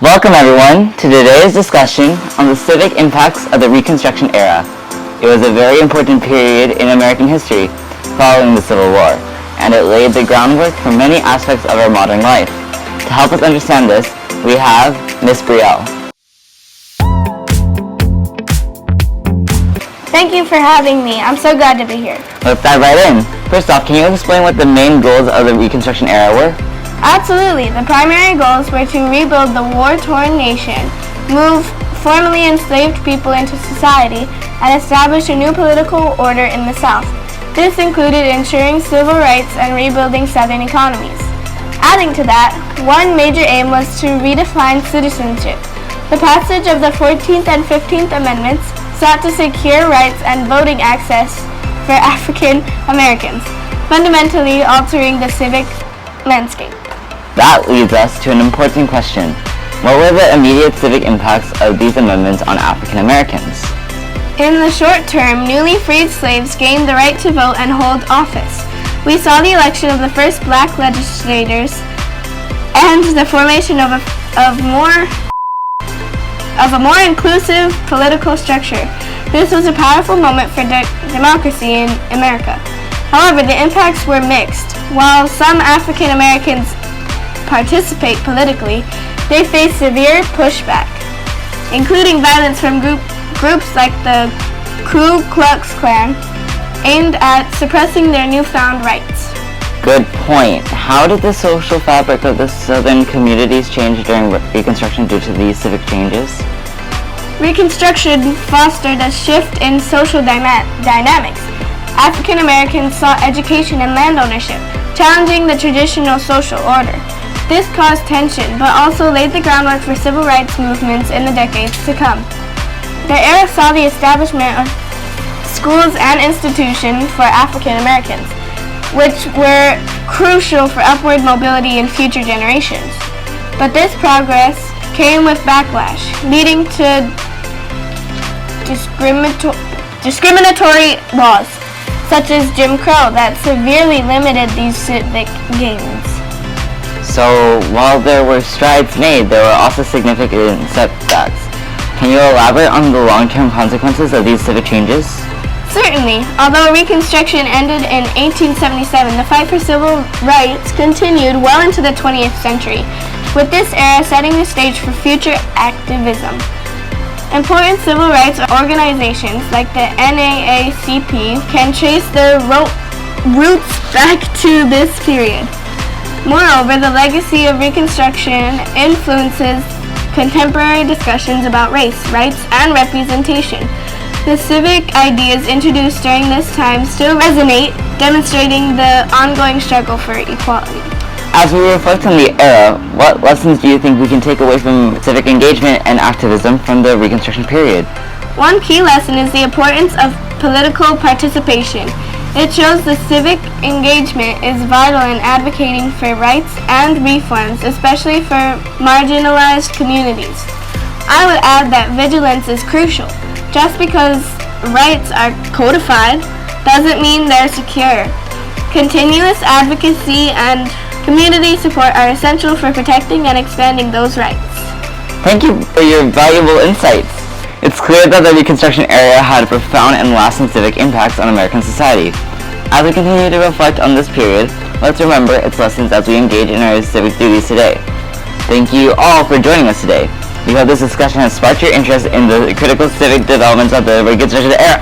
Welcome everyone to today's discussion on the civic impacts of the Reconstruction era. It was a very important period in American history following the Civil War, and it laid the groundwork for many aspects of our modern life. To help us understand this, we have Miss Brielle. Thank you for having me. I'm so glad to be here. Let's dive right in. First off, can you explain what the main goals of the Reconstruction era were? Absolutely. The primary goals were to rebuild the war-torn nation, move formerly enslaved people into society, and establish a new political order in the South. This included ensuring civil rights and rebuilding Southern economies. Adding to that, one major aim was to redefine citizenship. The passage of the 14th and 15th Amendments sought to secure rights and voting access for African Americans, fundamentally altering the civic landscape. That leads us to an important question. What were the immediate civic impacts of these amendments on African Americans? In the short term, newly freed slaves gained the right to vote and hold office. We saw the election of the first black legislators and the formation of a more inclusive political structure. This was a powerful moment for democracy in America. However, the impacts were mixed. While some African Americans participate politically, they face severe pushback, including violence from groups like the Ku Klux Klan, aimed at suppressing their newfound rights. Good point. How did the social fabric of the southern communities change during Reconstruction due to these civic changes? Reconstruction fostered a shift in social dynamics. African Americans sought education and land ownership, challenging the traditional social order. This caused tension, but also laid the groundwork for civil rights movements in the decades to come. The era saw the establishment of schools and institutions for African Americans, which were crucial for upward mobility in future generations. But this progress came with backlash, leading to discriminatory laws, such as Jim Crow, that severely limited these civic gains. So, while there were strides made, there were also significant setbacks. Can you elaborate on the long-term consequences of these civic changes? Certainly. Although Reconstruction ended in 1877, the fight for civil rights continued well into the 20th century, with this era setting the stage for future activism. Important civil rights organizations like the NAACP can trace their roots back to this period. Moreover, the legacy of Reconstruction influences contemporary discussions about race, rights, and representation. The civic ideas introduced during this time still resonate, demonstrating the ongoing struggle for equality. As we reflect on the era, what lessons do you think we can take away from civic engagement and activism from the Reconstruction period? One key lesson is the importance of political participation. It shows the civic engagement is vital in advocating for rights and reforms, especially for marginalized communities. I would add that vigilance is crucial. Just because rights are codified doesn't mean they're secure. Continuous advocacy and community support are essential for protecting and expanding those rights. Thank you for your valuable insights. It's clear that the Reconstruction era had profound and lasting civic impacts on American society. As we continue to reflect on this period, let's remember its lessons as we engage in our civic duties today. Thank you all for joining us today. We hope this discussion has sparked your interest in the critical civic developments of the Reconstruction era.